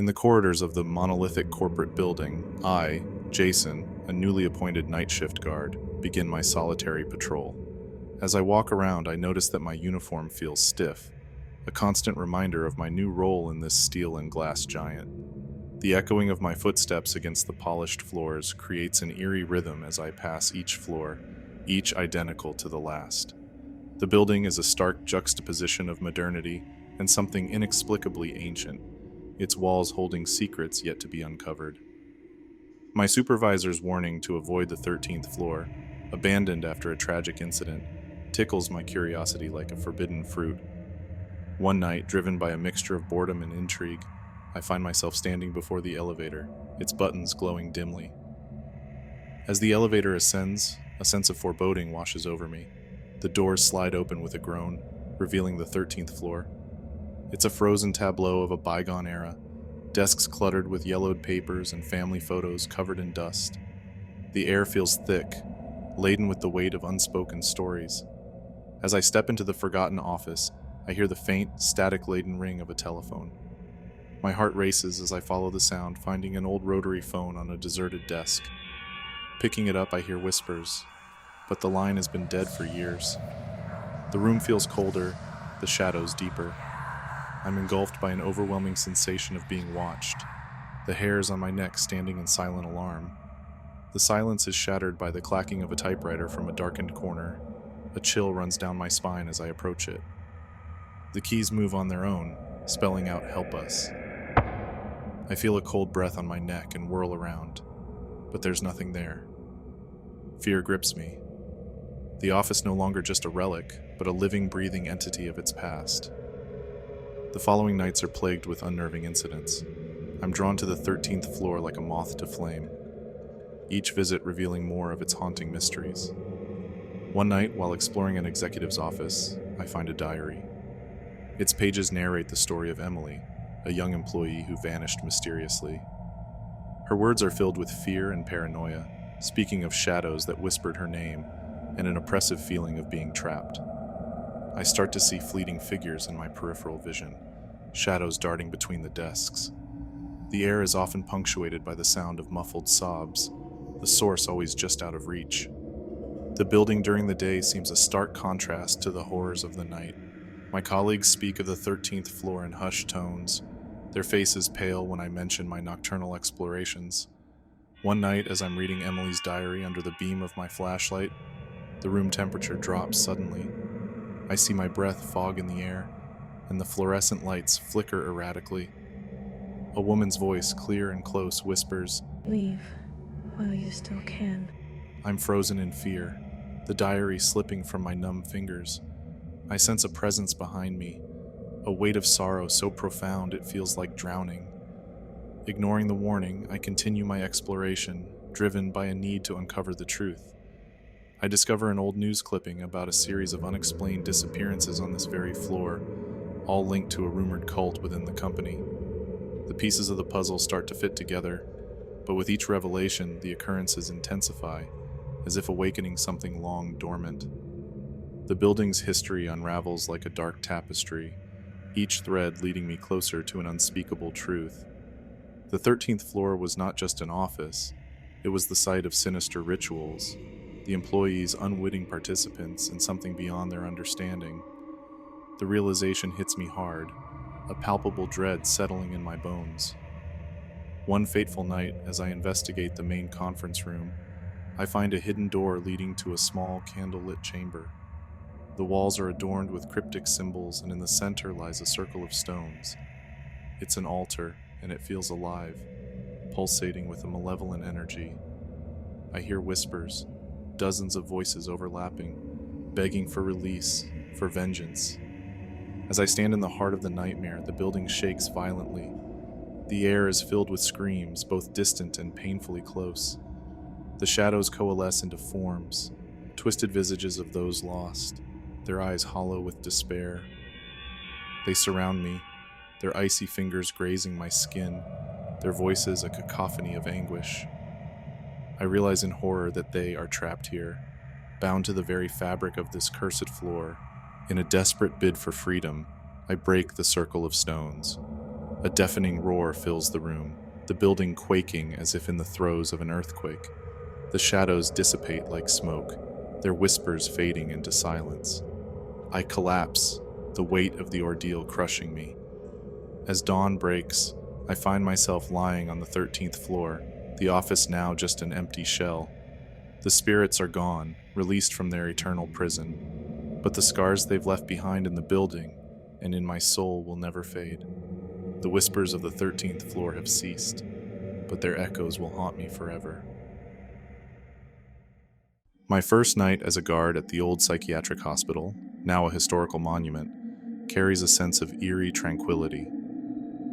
In the corridors of the monolithic corporate building, I, Jason, a newly appointed night shift guard, begin my solitary patrol. As I walk around, I notice that my uniform feels stiff, a constant reminder of my new role in this steel and glass giant. The echoing of my footsteps against the polished floors creates an eerie rhythm as I pass each floor, each identical to the last. The building is a stark juxtaposition of modernity and something inexplicably ancient, its walls holding secrets yet to be uncovered. My supervisor's warning to avoid the 13th floor, abandoned after a tragic incident, tickles my curiosity like a forbidden fruit. One night, driven by a mixture of boredom and intrigue, I find myself standing before the elevator, its buttons glowing dimly. As the elevator ascends, a sense of foreboding washes over me. The doors slide open with a groan, revealing the 13th floor. It's a frozen tableau of a bygone era, desks cluttered with yellowed papers and family photos covered in dust. The air feels thick, laden with the weight of unspoken stories. As I step into the forgotten office, I hear the faint, static-laden ring of a telephone. My heart races as I follow the sound, finding an old rotary phone on a deserted desk. Picking it up, I hear whispers, but the line has been dead for years. The room feels colder, the shadows deeper. I'm engulfed by an overwhelming sensation of being watched, the hairs on my neck standing in silent alarm. The silence is shattered by the clacking of a typewriter from a darkened corner. A chill runs down my spine as I approach it. The keys move on their own, spelling out "Help us." I feel a cold breath on my neck and whirl around, but there's nothing there. Fear grips me. The office no longer just a relic, but a living, breathing entity of its past. The following nights are plagued with unnerving incidents. I'm drawn to the 13th floor like a moth to flame, each visit revealing more of its haunting mysteries. One night, while exploring an executive's office, I find a diary. Its pages narrate the story of Emily, a young employee who vanished mysteriously. Her words are filled with fear and paranoia, speaking of shadows that whispered her name and an oppressive feeling of being trapped. I start to see fleeting figures in my peripheral vision, shadows darting between the desks. The air is often punctuated by the sound of muffled sobs, the source always just out of reach. The building during the day seems a stark contrast to the horrors of the night. My colleagues speak of the 13th floor in hushed tones, their faces pale when I mention my nocturnal explorations. One night, as I'm reading Emily's diary under the beam of my flashlight, the room temperature drops suddenly. I see my breath fog in the air, and the fluorescent lights flicker erratically. A woman's voice, clear and close, whispers, "Leave while you still can." I'm frozen in fear, the diary slipping from my numb fingers. I sense a presence behind me, a weight of sorrow so profound it feels like drowning. Ignoring the warning, I continue my exploration, driven by a need to uncover the truth. I discover an old news clipping about a series of unexplained disappearances on this very floor, all linked to a rumored cult within the company. The pieces of the puzzle start to fit together, but with each revelation, the occurrences intensify, as if awakening something long dormant. The building's history unravels like a dark tapestry, each thread leading me closer to an unspeakable truth. The 13th floor was not just an office, it was the site of sinister rituals, the employees' unwitting participants in something beyond their understanding. The realization hits me hard, a palpable dread settling in my bones. One fateful night, as I investigate the main conference room, I find a hidden door leading to a small candlelit chamber. The walls are adorned with cryptic symbols, and in the center lies a circle of stones. It's an altar, and it feels alive, pulsating with a malevolent energy. I hear whispers, dozens of voices overlapping, begging for release, for vengeance. As I stand in the heart of the nightmare, the building shakes violently. The air is filled with screams, both distant and painfully close. The shadows coalesce into forms, twisted visages of those lost, their eyes hollow with despair. They surround me, their icy fingers grazing my skin, their voices a cacophony of anguish. I realize in horror that they are trapped here, bound to the very fabric of this cursed floor. In a desperate bid for freedom, I break the circle of stones. A deafening roar fills the room, the building quaking as if in the throes of an earthquake. The shadows dissipate like smoke, their whispers fading into silence. I collapse, the weight of the ordeal crushing me. As dawn breaks, I find myself lying on the 13th floor, the office now just an empty shell. The spirits are gone, released from their eternal prison, but the scars they've left behind in the building and in my soul will never fade. The whispers of the 13th floor have ceased, but their echoes will haunt me forever. My first night as a guard at the old psychiatric hospital, now a historical monument, carries a sense of eerie tranquility.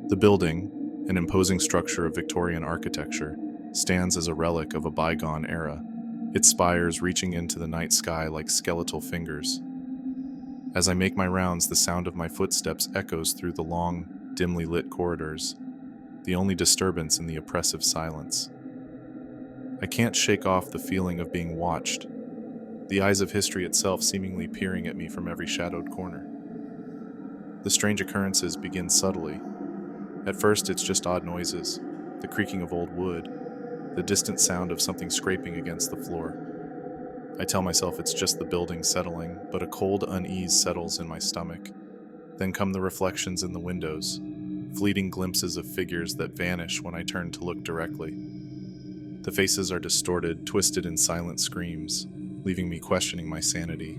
The building, an imposing structure of Victorian architecture, stands as a relic of a bygone era, its spires reaching into the night sky like skeletal fingers. As I make my rounds, the sound of my footsteps echoes through the long, dimly lit corridors, the only disturbance in the oppressive silence. I can't shake off the feeling of being watched, the eyes of history itself seemingly peering at me from every shadowed corner. The strange occurrences begin subtly. At first, it's just odd noises, the creaking of old wood, the distant sound of something scraping against the floor. I tell myself it's just the building settling, but a cold unease settles in my stomach. Then come the reflections in the windows, fleeting glimpses of figures that vanish when I turn to look directly. The faces are distorted, twisted in silent screams, leaving me questioning my sanity.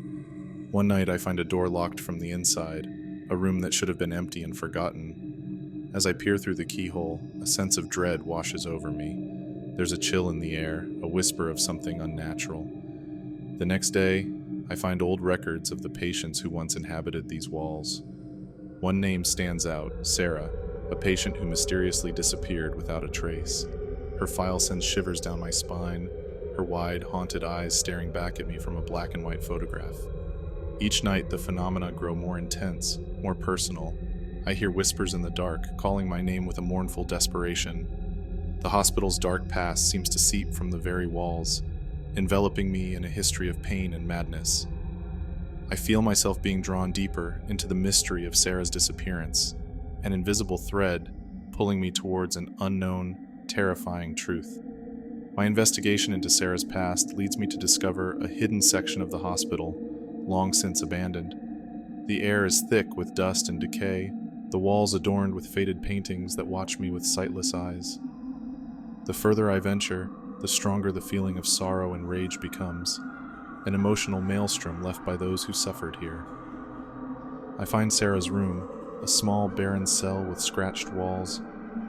One night I find a door locked from the inside, a room that should have been empty and forgotten. As I peer through the keyhole, a sense of dread washes over me. There's a chill in the air, a whisper of something unnatural. The next day, I find old records of the patients who once inhabited these walls. One name stands out, Sarah, a patient who mysteriously disappeared without a trace. Her file sends shivers down my spine, her wide, haunted eyes staring back at me from a black and white photograph. Each night, the phenomena grow more intense, more personal. I hear whispers in the dark, calling my name with a mournful desperation. The hospital's dark past seems to seep from the very walls, enveloping me in a history of pain and madness. I feel myself being drawn deeper into the mystery of Sarah's disappearance, an invisible thread pulling me towards an unknown, terrifying truth. My investigation into Sarah's past leads me to discover a hidden section of the hospital, long since abandoned. The air is thick with dust and decay, the walls adorned with faded paintings that watch me with sightless eyes. The further I venture, the stronger the feeling of sorrow and rage becomes, an emotional maelstrom left by those who suffered here. I find Sarah's room, a small barren cell with scratched walls,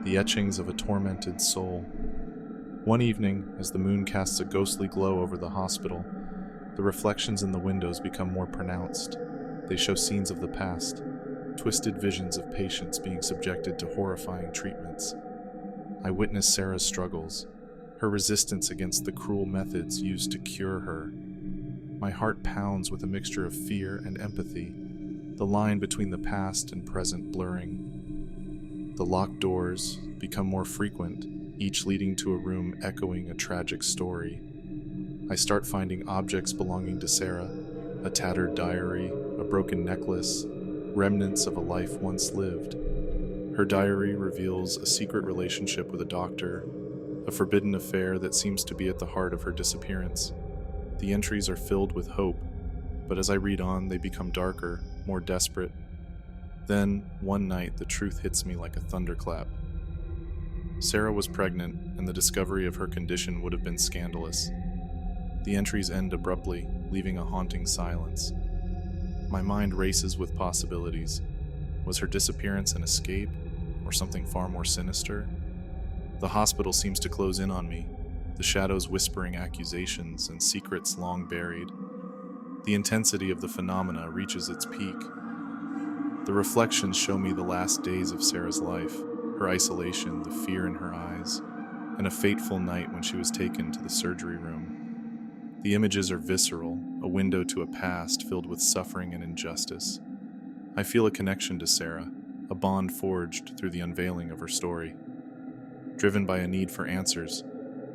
the etchings of a tormented soul. One evening, as the moon casts a ghostly glow over the hospital, the reflections in the windows become more pronounced. They show scenes of the past, twisted visions of patients being subjected to horrifying treatments. I witness Sarah's struggles, her resistance against the cruel methods used to cure her. My heart pounds with a mixture of fear and empathy, the line between the past and present blurring. The locked doors become more frequent, each leading to a room echoing a tragic story. I start finding objects belonging to Sarah, a tattered diary, a broken necklace, remnants of a life once lived. Her diary reveals a secret relationship with a doctor, a forbidden affair that seems to be at the heart of her disappearance. The entries are filled with hope, but as I read on, they become darker, more desperate. Then, one night, the truth hits me like a thunderclap. Sarah was pregnant, and the discovery of her condition would have been scandalous. The entries end abruptly, leaving a haunting silence. My mind races with possibilities. Was her disappearance an escape, or something far more sinister? The hospital seems to close in on me, the shadows whispering accusations and secrets long buried. The intensity of the phenomena reaches its peak. The reflections show me the last days of Sarah's life, her isolation, the fear in her eyes, and a fateful night when she was taken to the surgery room. The images are visceral, a window to a past filled with suffering and injustice. I feel a connection to Sarah, a bond forged through the unveiling of her story. Driven by a need for answers,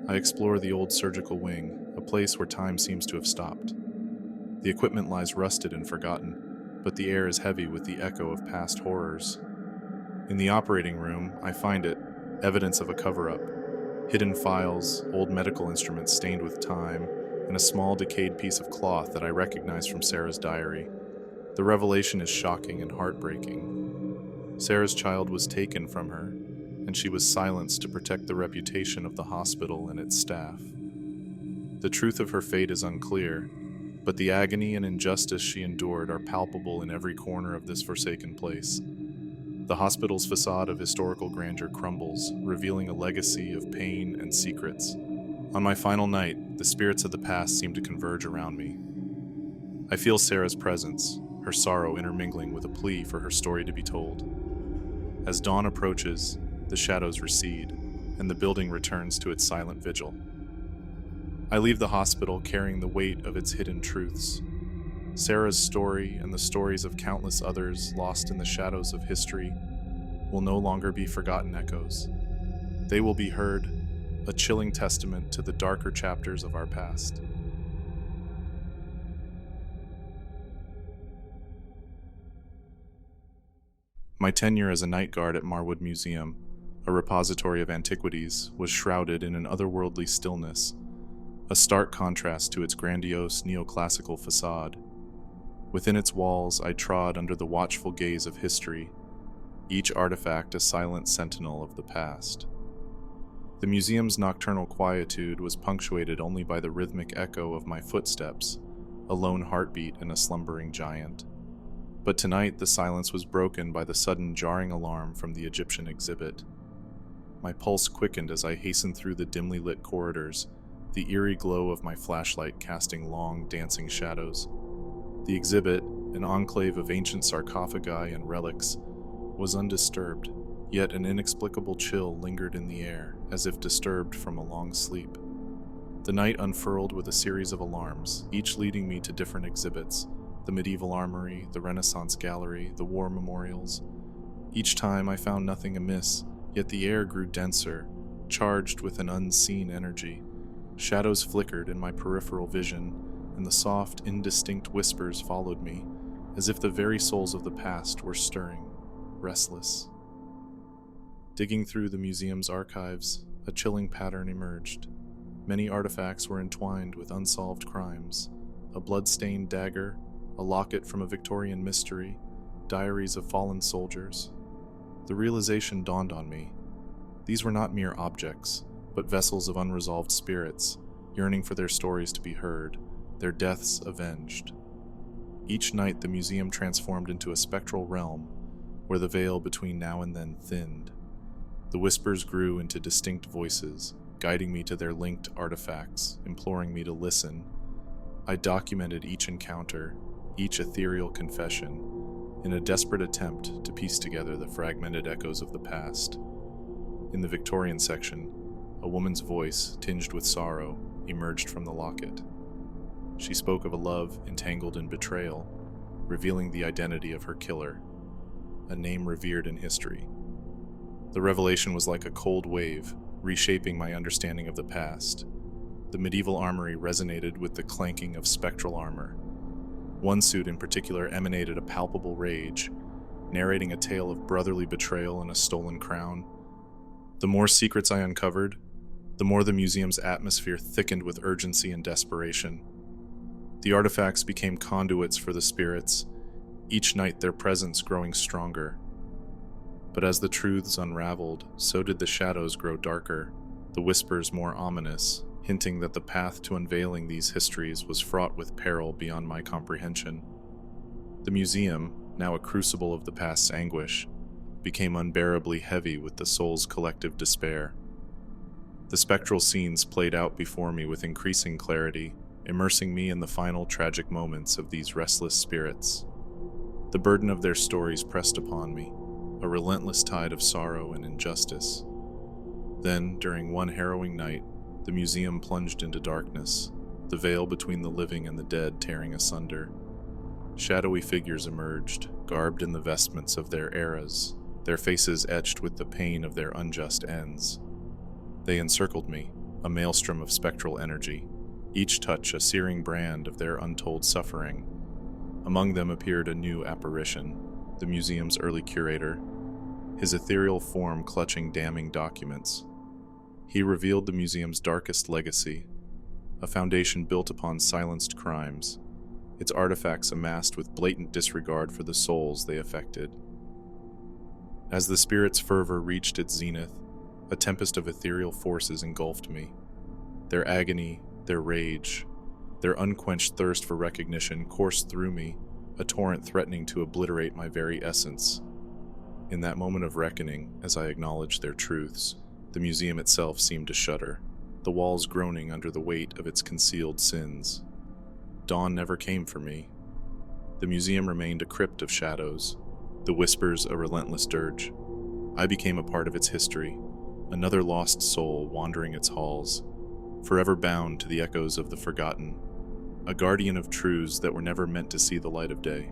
I explore the old surgical wing, a place where time seems to have stopped. The equipment lies rusted and forgotten, but the air is heavy with the echo of past horrors. In the operating room, I find it evidence of a cover up: hidden files, old medical instruments stained with time, and a small decayed piece of cloth that I recognize from Sarah's diary. The revelation is shocking and heartbreaking. Sarah's child was taken from her, and she was silenced to protect the reputation of the hospital and its staff. The truth of her fate is unclear, but the agony and injustice she endured are palpable in every corner of this forsaken place. The hospital's facade of historical grandeur crumbles, revealing a legacy of pain and secrets. On my final night, the spirits of the past seem to converge around me. I feel Sarah's presence, her sorrow intermingling with a plea for her story to be told. As dawn approaches, the shadows recede, and the building returns to its silent vigil. I leave the hospital carrying the weight of its hidden truths. Sarah's story and the stories of countless others lost in the shadows of history will no longer be forgotten echoes. They will be heard, a chilling testament to the darker chapters of our past. My tenure as a night guard at Marwood Museum, a repository of antiquities, was shrouded in an otherworldly stillness, a stark contrast to its grandiose neoclassical facade. Within its walls, I trod under the watchful gaze of history, each artifact a silent sentinel of the past. The museum's nocturnal quietude was punctuated only by the rhythmic echo of my footsteps, a lone heartbeat in a slumbering giant. But tonight, the silence was broken by the sudden jarring alarm from the Egyptian exhibit. My pulse quickened as I hastened through the dimly lit corridors, the eerie glow of my flashlight casting long, dancing shadows. The exhibit, an enclave of ancient sarcophagi and relics, was undisturbed, yet an inexplicable chill lingered in the air, as if disturbed from a long sleep. The night unfurled with a series of alarms, each leading me to different exhibits: the medieval armory, the Renaissance gallery, the war memorials. Each time I found nothing amiss, yet the air grew denser, charged with an unseen energy. Shadows flickered in my peripheral vision, and the soft, indistinct whispers followed me, as if the very souls of the past were stirring, restless. Digging through the museum's archives, a chilling pattern emerged. Many artifacts were entwined with unsolved crimes: a blood-stained dagger, a locket from a Victorian mystery, diaries of fallen soldiers. The realization dawned on me. These were not mere objects, but vessels of unresolved spirits, yearning for their stories to be heard, their deaths avenged. Each night the museum transformed into a spectral realm, where the veil between now and then thinned. The whispers grew into distinct voices, guiding me to their linked artifacts, imploring me to listen. I documented each encounter, each ethereal confession, in a desperate attempt to piece together the fragmented echoes of the past. In the Victorian section, a woman's voice, tinged with sorrow, emerged from the locket. She spoke of a love entangled in betrayal, revealing the identity of her killer, a name revered in history. The revelation was like a cold wave, reshaping my understanding of the past. The medieval armory resonated with the clanking of spectral armor. One suit in particular emanated a palpable rage, narrating a tale of brotherly betrayal and a stolen crown. The more secrets I uncovered, the more the museum's atmosphere thickened with urgency and desperation. The artifacts became conduits for the spirits, each night their presence growing stronger. But as the truths unraveled, so did the shadows grow darker, the whispers more ominous, hinting that the path to unveiling these histories was fraught with peril beyond my comprehension. The museum, now a crucible of the past's anguish, became unbearably heavy with the soul's collective despair. The spectral scenes played out before me with increasing clarity, immersing me in the final tragic moments of these restless spirits. The burden of their stories pressed upon me, a relentless tide of sorrow and injustice. Then, during one harrowing night, the museum plunged into darkness, the veil between the living and the dead tearing asunder. Shadowy figures emerged, garbed in the vestments of their eras, their faces etched with the pain of their unjust ends. They encircled me, a maelstrom of spectral energy, each touch a searing brand of their untold suffering. Among them appeared a new apparition, the museum's early curator. his ethereal form clutching damning documents. He revealed the museum's darkest legacy, a foundation built upon silenced crimes, its artifacts amassed with blatant disregard for the souls they affected. As the spirit's fervor reached its zenith, a tempest of ethereal forces engulfed me. Their agony, their rage, their unquenched thirst for recognition coursed through me, a torrent threatening to obliterate my very essence. In that moment of reckoning, as I acknowledged their truths, the museum itself seemed to shudder, the walls groaning under the weight of its concealed sins. Dawn never came for me. The museum remained a crypt of shadows, the whispers a relentless dirge. I became a part of its history, another lost soul wandering its halls, forever bound to the echoes of the forgotten, a guardian of truths that were never meant to see the light of day.